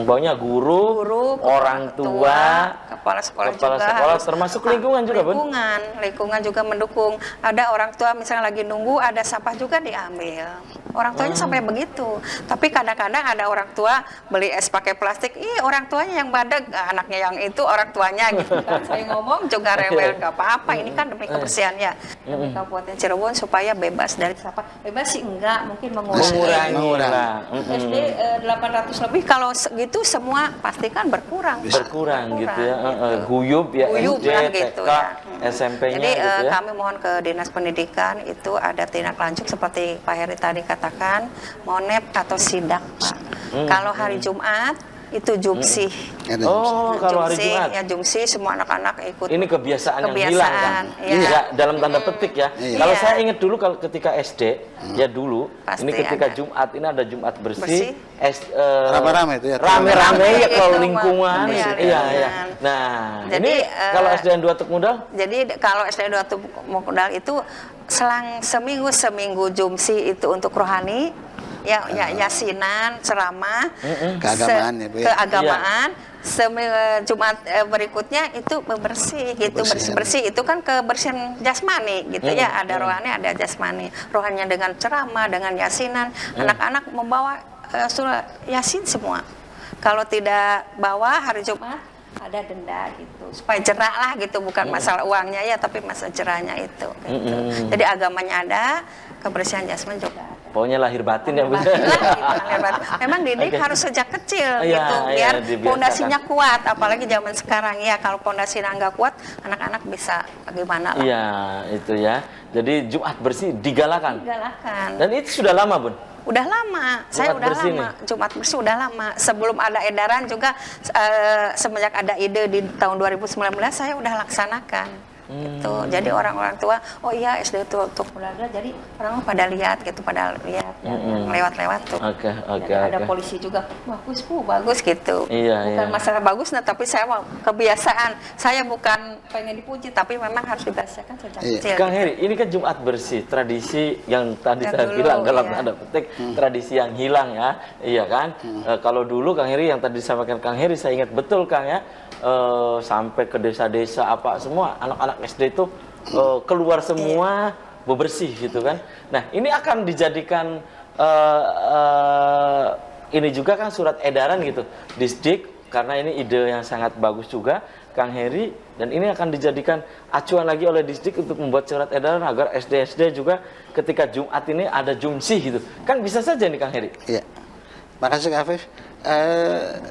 Speaker 1: Banyak guru, orang tua,
Speaker 2: kepala sekolah
Speaker 1: kepala
Speaker 2: juga
Speaker 1: sekolah, termasuk lingkungan juga Bun?
Speaker 2: Lingkungan juga mendukung. Ada orang tua misalnya lagi nunggu, ada sampah juga diambil orang tuanya sampai begitu. Tapi kadang-kadang ada orang tua beli es pakai plastik, ih orang tuanya yang badag, anaknya yang itu orang tuanya gitu kan. Saya ngomong juga rewel, nggak apa-apa, ini kan demi kebersihan ya, demi Kabupaten Cirebon supaya bebas dari sampah. Bebas sih enggak, mungkin mengurangi. SD 800 lebih, kalau segitu semua pasti kan berkurang.
Speaker 1: Berkurang gitu ya, guyub ya,
Speaker 2: Guyub
Speaker 1: SD,
Speaker 2: kan gitu
Speaker 1: TK,
Speaker 2: ya.
Speaker 1: SMP-nya
Speaker 2: Jadi
Speaker 1: gitu ya.
Speaker 2: kami mohon ke Dinas Pendidikan itu ada tindak lanjut seperti Pak Heri tadi katakan, monep atau sidak Pak. Kalau hari Jumat itu jumsih.
Speaker 1: Oh, kalau hari
Speaker 2: Jumsih,
Speaker 1: Jumat.
Speaker 2: ya jumsih, semua anak-anak ikut.
Speaker 1: Ini kebiasaan yang hilang kan?
Speaker 2: Iya.
Speaker 1: Ya, dalam tanda petik ya. Kalau
Speaker 2: Iya.
Speaker 1: saya ingat dulu kalau ketika SD, ya dulu,
Speaker 2: Pasti
Speaker 1: ini ketika
Speaker 2: ada.
Speaker 1: Jumat, ini ada Jumat
Speaker 2: Bersih.
Speaker 1: bersih.
Speaker 3: Rame-rame itu ya.
Speaker 1: Rame-rame ya
Speaker 2: Gitu,
Speaker 1: kalau
Speaker 2: Pak.
Speaker 1: lingkungan.
Speaker 2: Iya,
Speaker 1: Iya, iya.
Speaker 2: lingkungan.
Speaker 1: Nah,
Speaker 2: Jadi,
Speaker 1: ini kalau SDN 2 Tekmudal,
Speaker 2: Jadi kalau SD 2 Tekmudal itu selang seminggu jumsih itu untuk rohani, ya yasinan, ceramah,
Speaker 3: Keagamaan ya, Bu, ya?
Speaker 2: keagamaan. Jumat berikutnya itu bersih gitu, bersih itu kan kebersihan jasmani gitu ya, ada rohani ada jasmani. Rohaninya dengan ceramah, dengan yasinan, anak-anak membawa surah yasin semua. Kalau tidak bawa hari Jumat ada denda gitu, supaya jerak lah gitu, bukan masalah uangnya ya, tapi masalah jerahnya itu gitu. Jadi agamanya ada, kebersihan jasmani juga ada.
Speaker 1: pokoknya lahir batin ya Bu.
Speaker 2: Batin lah, gitu, lahir batin. Memang didik harus sejak kecil
Speaker 1: Iya,
Speaker 2: gitu,
Speaker 1: iya,
Speaker 2: biar
Speaker 1: dibiasakan.
Speaker 2: pondasinya kuat, apalagi zaman sekarang ya, kalau pondasinya nggak kuat, anak-anak bisa gimana lah.
Speaker 1: Iya, itu ya. Jadi Jumat bersih digalakan.
Speaker 2: Galakkan.
Speaker 1: Dan itu sudah lama, Bun.
Speaker 2: Udah lama, saya
Speaker 1: Jumat
Speaker 2: udah
Speaker 1: bersih
Speaker 2: lama. Jumat bersih udah lama. Sebelum ada edaran juga, semenjak ada ide di tahun 2019, saya udah laksanakan. Gitu. Jadi orang-orang tua, oh iya SD itu untuk belajar, jadi orang pada lihat gitu, pada lihat yang lewat-lewat tuh.
Speaker 1: Oke.
Speaker 2: Jadi ada polisi juga, bagus Bu, bagus gitu.
Speaker 1: Iya,
Speaker 2: Bukan
Speaker 1: iya.
Speaker 2: masalah bagus, nah, tapi saya mau kebiasaan. Saya bukan pengen dipuji, tapi memang harus dibiasakan sejak kecil.
Speaker 1: Kang Heri, ini kan Jumat bersih, tradisi yang tadi
Speaker 2: Yang
Speaker 1: saya
Speaker 2: dulu,
Speaker 1: bilang dalam
Speaker 2: iya.
Speaker 1: tanda petik, tradisi yang hilang ya, iya kan? Kalau dulu Kang Heri yang tadi disampaikan Kang Heri, saya ingat betul Kang ya, sampai ke desa-desa apa semua anak-anak SD itu keluar semua bebersih gitu kan. Nah ini akan dijadikan ini juga kan surat edaran gitu, Disdik, karena ini ide yang sangat bagus juga Kang Heri, dan ini akan dijadikan acuan lagi oleh Disdik untuk membuat surat edaran agar SD-SD juga ketika Jumat ini ada jumsih gitu. Kan bisa saja nih Kang Heri.
Speaker 3: Iya. Makasih Kak Afif.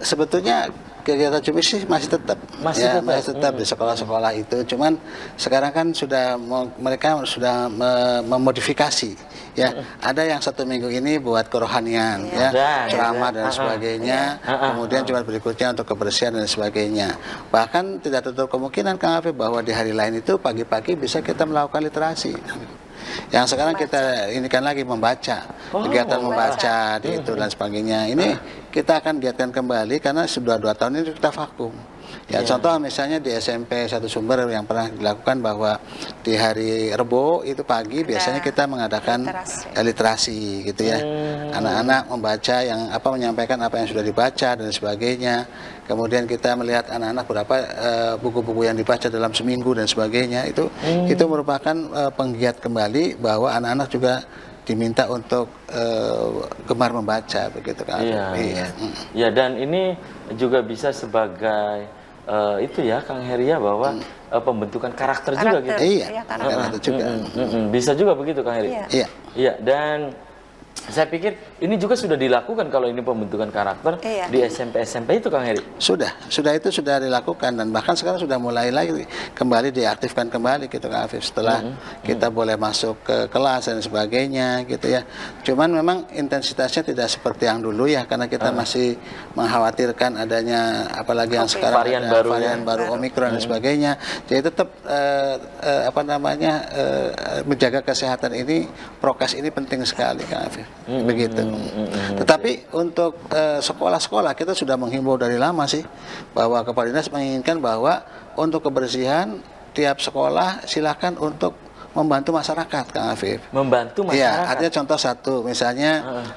Speaker 3: Sebetulnya kegiatan jumsih masih tetap,
Speaker 1: Masih tetap.
Speaker 3: di sekolah-sekolah itu. Cuman sekarang kan mereka sudah memodifikasi, ya. Ada yang 1 minggu ini buat kerohanian, ya, ceramah dan sebagainya. Kemudian Jumat berikutnya untuk kebersihan dan sebagainya. Bahkan tidak tertutup kemungkinan Kang Afif bahwa di hari lain itu pagi-pagi bisa kita melakukan literasi. Yang sekarang kita ini kan lagi membaca, kegiatan membaca di itu dan sebagainya. Ini kita akan giatkan kembali karena sudah 2 tahun ini kita vakum. Ya, contoh misalnya di SMP Satu Sumber yang pernah dilakukan bahwa di hari Rebo itu pagi biasanya kita mengadakan literasi gitu ya. Anak-anak membaca menyampaikan apa yang sudah dibaca dan sebagainya. Kemudian kita melihat anak-anak berapa buku-buku yang dibaca dalam seminggu dan sebagainya. Itu merupakan penggiat kembali bahwa anak-anak juga diminta untuk gemar membaca begitu kan.
Speaker 1: Iya. Ya, dan ini juga bisa sebagai itu ya Kang Heri ya, bahwa pembentukan karakter juga gitu.
Speaker 3: Iya, karakter juga.
Speaker 1: Bisa juga begitu Kang Heri.
Speaker 3: Iya.
Speaker 1: Iya, dan saya pikir ini juga sudah dilakukan kalau ini pembentukan karakter di SMP itu Kang Heri.
Speaker 3: Sudah itu sudah dilakukan, dan bahkan sekarang sudah mulai lagi kembali diaktifkan kembali gitu Kak Afif, setelah kita boleh masuk ke kelas dan sebagainya gitu ya. Cuman memang intensitasnya tidak seperti yang dulu ya, karena kita masih mengkhawatirkan adanya apalagi yang sekarang
Speaker 1: varian
Speaker 3: ada
Speaker 1: baru
Speaker 3: varian baru Omikron dan sebagainya. Jadi tetap menjaga kesehatan ini, prokes ini penting sekali Kak Afif. Begitu. Tetapi untuk sekolah-sekolah kita sudah menghimbau dari lama sih bahwa Kepala Dinas menginginkan bahwa untuk kebersihan tiap sekolah silakan untuk membantu masyarakat, Kang Afif.
Speaker 1: Membantu masyarakat.
Speaker 3: Iya, artinya contoh satu, misalnya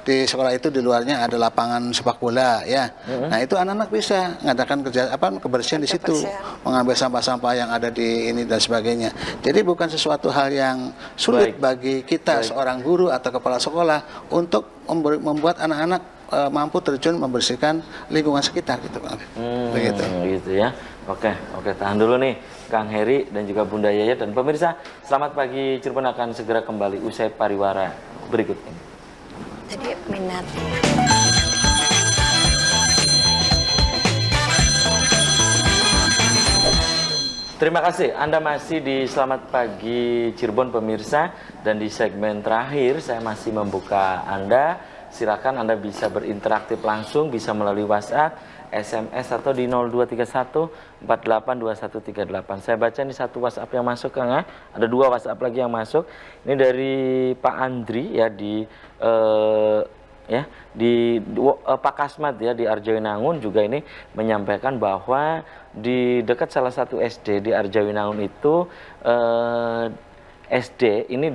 Speaker 3: di sekolah itu di luarnya ada lapangan sepak bola, ya. Nah itu anak-anak bisa mengadakan kebersihan di situ, mengambil sampah-sampah yang ada di ini dan sebagainya. Jadi bukan sesuatu hal yang sulit bagi kita seorang guru atau kepala sekolah untuk membuat anak-anak mampu terjun membersihkan lingkungan sekitar, gitu, Kang Afif. Begitu.
Speaker 1: Gitu ya. Oke, tahan dulu nih Kang Heri dan juga Bunda Yaya dan pemirsa. Selamat pagi Cirebon akan segera kembali usai pariwara berikut ini.
Speaker 2: Jadi minat.
Speaker 1: Terima kasih Anda masih di Selamat Pagi Cirebon pemirsa, dan di segmen terakhir saya masih membuka Anda. Silakan Anda bisa berinteraksi langsung, bisa melalui WhatsApp, SMS atau di 0231 482138. Saya baca ini satu WhatsApp yang masuk, Kang. Ada dua WhatsApp lagi yang masuk. Ini dari Pak Andri ya di Pak Kasmat ya di Arjawinangun juga ini menyampaikan bahwa di dekat salah satu SD di Arjawinangun itu SD ini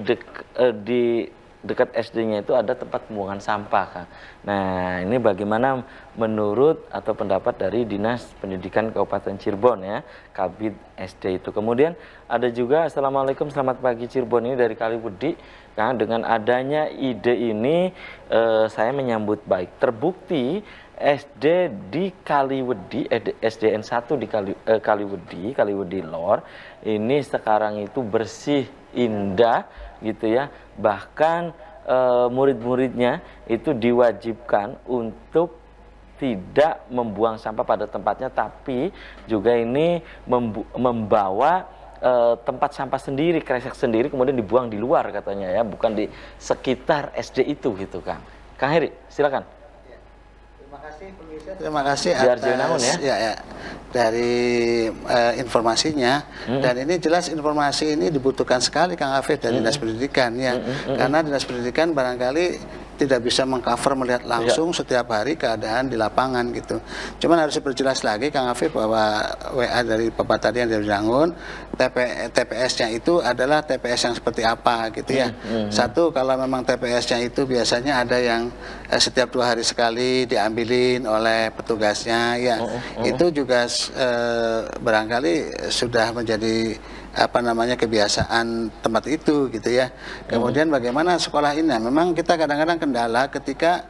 Speaker 1: di dekat SD-nya itu ada tempat pembuangan sampah, Kang. Nah, ini bagaimana menurut atau pendapat dari Dinas Pendidikan Kabupaten Cirebon ya, Kabid SD itu. Kemudian ada juga Assalamualaikum selamat pagi Cirebon, ini dari Kaliwedi. Kang, dengan adanya ide ini saya menyambut baik. Terbukti SD di Kaliwedi, SDN 1 di Kaliwedi Lor, ini sekarang itu bersih, indah gitu ya. Bahkan murid-muridnya itu diwajibkan untuk tidak membuang sampah pada tempatnya, tapi juga ini membawa tempat sampah sendiri, kresek sendiri, kemudian dibuang di luar katanya ya, bukan di sekitar SD itu gitu, Kang. Kang Heri, silakan.
Speaker 3: Terima kasih atas dari informasinya, dan ini jelas informasi ini dibutuhkan sekali, Kang Afif, dari Dinas Pendidikan ya, karena Dinas Pendidikan barangkali tidak bisa mengcover melihat langsung setiap hari keadaan di lapangan gitu. Cuman harus diperjelas lagi, Kang Afif, bahwa WA dari Bapak tadi yang dari Rangun, TPS-nya itu adalah TPS yang seperti apa gitu ya. Satu, kalau memang TPS-nya itu biasanya ada yang setiap 2 hari sekali diambilin oleh petugasnya ya, itu juga barangkali sudah menjadi kebiasaan tempat itu gitu ya. Kemudian bagaimana sekolah ini? Nah, memang kita kadang-kadang kendala ketika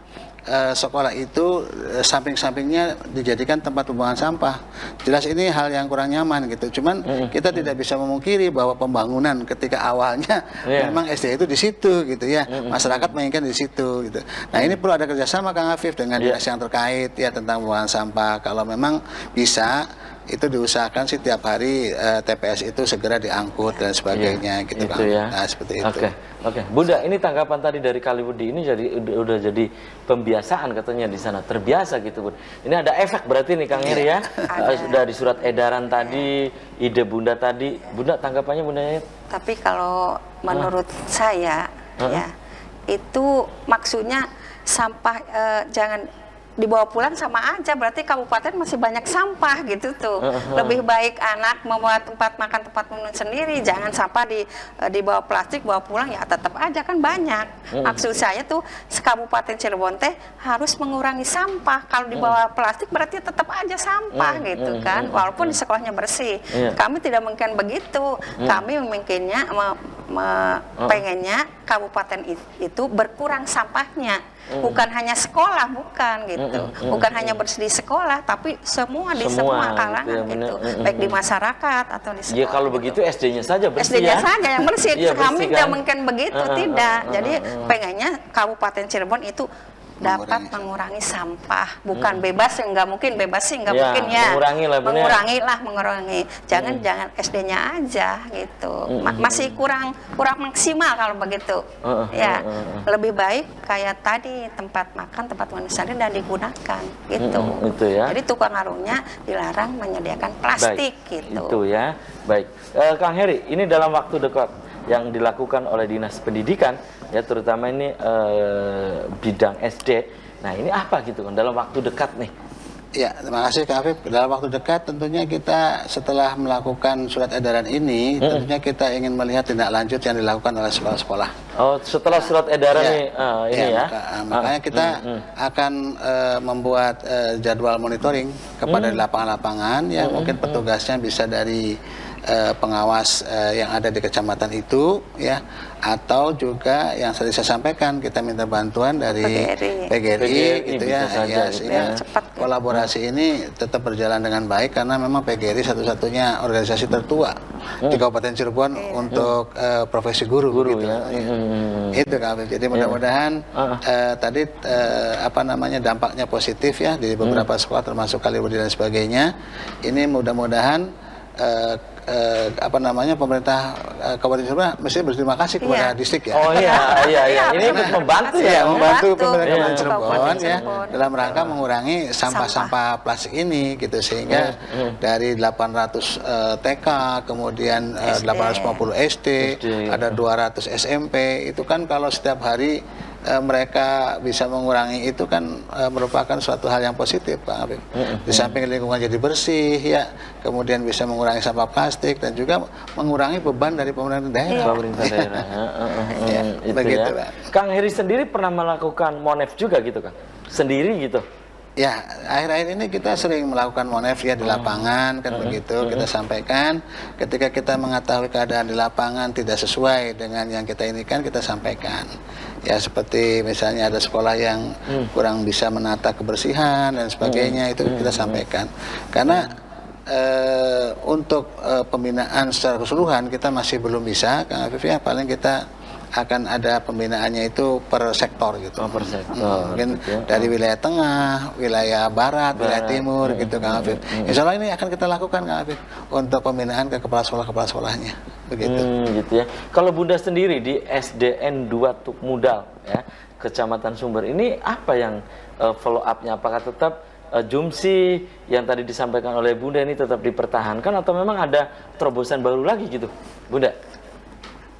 Speaker 3: sekolah itu samping-sampingnya dijadikan tempat pembuangan sampah. Jelas ini hal yang kurang nyaman gitu. Cuman kita tidak bisa memungkiri bahwa pembangunan ketika awalnya memang SD itu di situ gitu ya. Masyarakat menginginkan di situ gitu. Nah, ini perlu ada kerjasama, Kang Afif, dengan dinas yang terkait ya tentang pembuangan sampah. Kalau memang bisa itu diusahakan sih tiap hari TPS itu segera diangkut dan sebagainya gitu, Kang.
Speaker 1: Ya.
Speaker 3: Nah, seperti itu.
Speaker 1: Oke. Bunda, ini tanggapan tadi dari Kaliwedi ini udah jadi pembiasaan katanya di sana, terbiasa gitu, Bun. Ini ada efek berarti nih, Kang Heri ya. Dari surat edaran tadi, ide Bunda tadi. Bunda, tanggapannya Bunda ya?
Speaker 2: Tapi kalau menurut saya ya, itu maksudnya sampah jangan dibawa pulang, sama aja berarti kabupaten masih banyak sampah gitu tuh. Lebih baik anak membuat tempat makan, tempat minum sendiri, jangan sampah dibawa plastik, bawa pulang, ya tetap aja kan banyak. Maksud saya tuh Kabupaten Cirebon teh harus mengurangi sampah. Kalau dibawa plastik berarti tetap aja sampah gitu kan, walaupun di sekolahnya bersih. Kami tidak mungkin begitu. Kami mungkinnya pengennya kabupaten itu berkurang sampahnya. Bukan hanya sekolah, bukan gitu. Bukan hanya bersih di sekolah, tapi semua di semua kalangan gitu. Baik di masyarakat atau di sekolah.
Speaker 1: Ya kalau begitu SD-nya saja bersih
Speaker 2: SD-nya saja yang bersih. Kami tidak
Speaker 1: kan?
Speaker 2: mungkin begitu, tidak. Jadi pengennya Kabupaten Cirebon itu dapat mengurangi sampah, bukan bebas, nggak mungkin bebas sih, nggak mungkin ya. Mengurangi. Jangan SD-nya aja gitu. Masih kurang maksimal kalau begitu. Lebih baik kayak tadi tempat makan, tempat manusia dan digunakan gitu.
Speaker 1: Itu ya.
Speaker 2: Jadi tukang warungnya dilarang menyediakan plastik gitu.
Speaker 1: Itu ya. Baik, Kang Heri, ini dalam waktu dekat yang dilakukan oleh Dinas Pendidikan ya, terutama ini bidang SD. Nah, ini apa gitu kan dalam waktu dekat nih
Speaker 3: Ya, terima kasih Kak Afif. Dalam waktu dekat tentunya kita setelah melakukan surat edaran ini, tentunya kita ingin melihat tindak lanjut yang dilakukan oleh sekolah-sekolah.
Speaker 1: Oh, setelah surat edaran nih, ini ya.
Speaker 3: Makanya kita akan membuat jadwal monitoring kepada lapangan-lapangan yang mungkin petugasnya bisa dari pengawas yang ada di kecamatan itu, ya, atau juga yang tadi saya sampaikan kita minta bantuan dari PGRI gitu ya, sehingga kolaborasi ini tetap berjalan dengan baik karena memang PGRI satu-satunya organisasi tertua di Kabupaten Cirebon untuk profesi guru gitu. Itu Kak Afif. Jadi mudah-mudahan tadi dampaknya positif ya di beberapa sekolah termasuk Kaliwadi dan sebagainya. Ini mudah-mudahan pemerintah Kabupaten Cirebon mesti berterima kasih kepada distrik ya.
Speaker 1: Oh iya. Ini ikut membantu ya,
Speaker 3: membantu pemerintah Kabupaten Cirebon ya dalam rangka mengurangi sampah-sampah plastik ini gitu, sehingga dari 800 TK kemudian 850 SD, ada 200 SMP, itu kan kalau setiap hari mereka bisa mengurangi itu kan merupakan suatu hal yang positif Pak Afif. Di samping lingkungan jadi bersih ya, kemudian bisa mengurangi sampah plastik dan juga mengurangi beban dari pemerintah daerah.
Speaker 1: Begitu ya. Kang Heri sendiri pernah melakukan monef juga gitu Kang? Sendiri gitu?
Speaker 3: Ya, akhir-akhir ini kita sering melakukan monef ya di lapangan kan begitu, kita sampaikan ketika kita mengetahui keadaan di lapangan tidak sesuai dengan yang kita inikan, kita sampaikan. Ya seperti misalnya ada sekolah yang kurang bisa menata kebersihan dan sebagainya, itu kita sampaikan. Karena untuk pembinaan secara keseluruhan kita masih belum bisa, Kang Afif ya, paling kita akan ada pembinaannya itu per sektor gitu.
Speaker 1: Per sektor.
Speaker 3: Mungkin dari wilayah tengah, wilayah barat, wilayah timur gitu Kang Afif. Insya Allah ini akan kita lakukan Kang Afif untuk pembinaan ke kepala sekolahnya. Begitu.
Speaker 1: Gitu ya. Kalau Bunda sendiri di SDN 2 Tukmudal ya, Kecamatan Sumber ini apa yang follow up-nya? Apakah tetap jumsi yang tadi disampaikan oleh Bunda ini tetap dipertahankan atau memang ada terobosan baru lagi gitu, Bunda?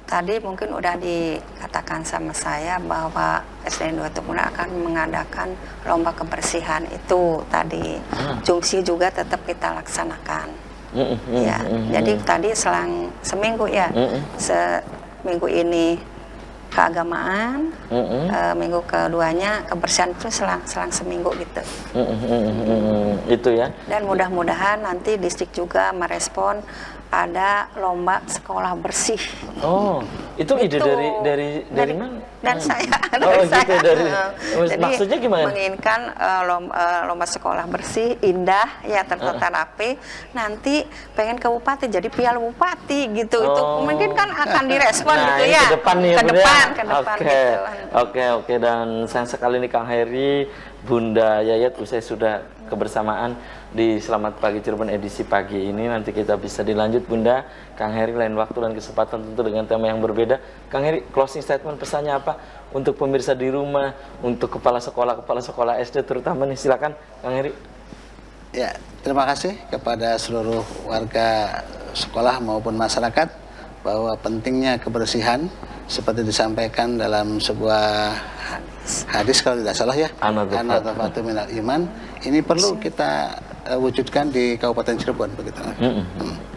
Speaker 2: Tadi mungkin udah dikatakan sama saya bahwa SDN 2 Tukmudal akan mengadakan lomba kebersihan itu tadi. Jungsi juga tetap kita laksanakan. Ya, jadi tadi selang seminggu ya, seminggu ini keagamaan, minggu keduanya kebersihan, itu selang seminggu gitu.
Speaker 1: Itu ya.
Speaker 2: Dan mudah-mudahan nanti distrik juga merespon ada lomba sekolah bersih.
Speaker 1: Oh, itu ide dari mana?
Speaker 2: Dan saya,
Speaker 1: Jadi, maksudnya gimana?
Speaker 2: Menginginkan lomba sekolah bersih, indah, ya tertata rapi. Nanti pengen ke bupati, jadi piala bupati gitu. Itu mungkin kan akan direspon gitu ya.
Speaker 1: Ke depan nih,
Speaker 2: ke depan
Speaker 1: gitu.
Speaker 2: gitu.
Speaker 1: Oke. Dan sayang sekali nih Kang Heri, Bunda Yayat, usai sudah kebersamaan di Selamat Pagi Cirebon edisi pagi ini. Nanti kita bisa dilanjut Bunda, Kang Heri lain waktu dan kesempatan tentu dengan tema yang berbeda. Kang Heri, closing statement pesannya apa untuk pemirsa di rumah, untuk kepala sekolah SD terutama nih, silakan Kang Heri.
Speaker 3: Ya, terima kasih kepada seluruh warga sekolah maupun masyarakat bahwa pentingnya kebersihan seperti disampaikan dalam sebuah hadis kalau tidak salah ya, an-nadhafatu minal iman, ini perlu kita wujudkan di Kabupaten Cirebon begitu.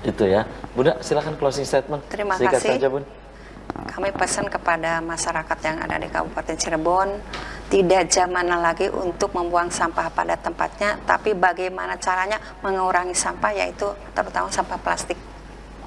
Speaker 1: Itu ya. Bunda, silakan closing statement.
Speaker 2: Terima
Speaker 1: Singkat
Speaker 2: kasih.
Speaker 1: saja, Bun.
Speaker 2: Kami pesan kepada masyarakat yang ada di Kabupaten Cirebon, tidak zamannya lagi untuk membuang sampah pada tempatnya, tapi bagaimana caranya mengurangi sampah, yaitu terutama sampah plastik.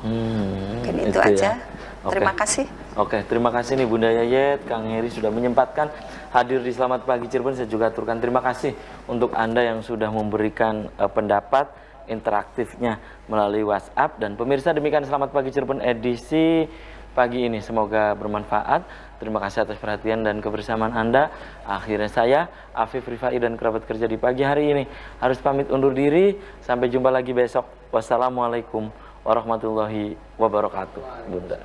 Speaker 2: Mungkin itu aja.
Speaker 1: Ya.
Speaker 2: Terima kasih.
Speaker 1: Oke, terima kasih nih Bunda Yayat, Kang Heri sudah menyempatkan hadir di Selamat Pagi Cirebon. Saya juga aturkan terima kasih untuk Anda yang sudah memberikan pendapat interaktifnya melalui WhatsApp. Dan pemirsa, demikian Selamat Pagi Cirebon edisi pagi ini. Semoga bermanfaat. Terima kasih atas perhatian dan kebersamaan Anda. Akhirnya saya, Afif Rifai dan kerabat kerja di pagi hari ini harus pamit undur diri. Sampai jumpa lagi besok. Wassalamualaikum warahmatullahi wabarakatuh. Bunda.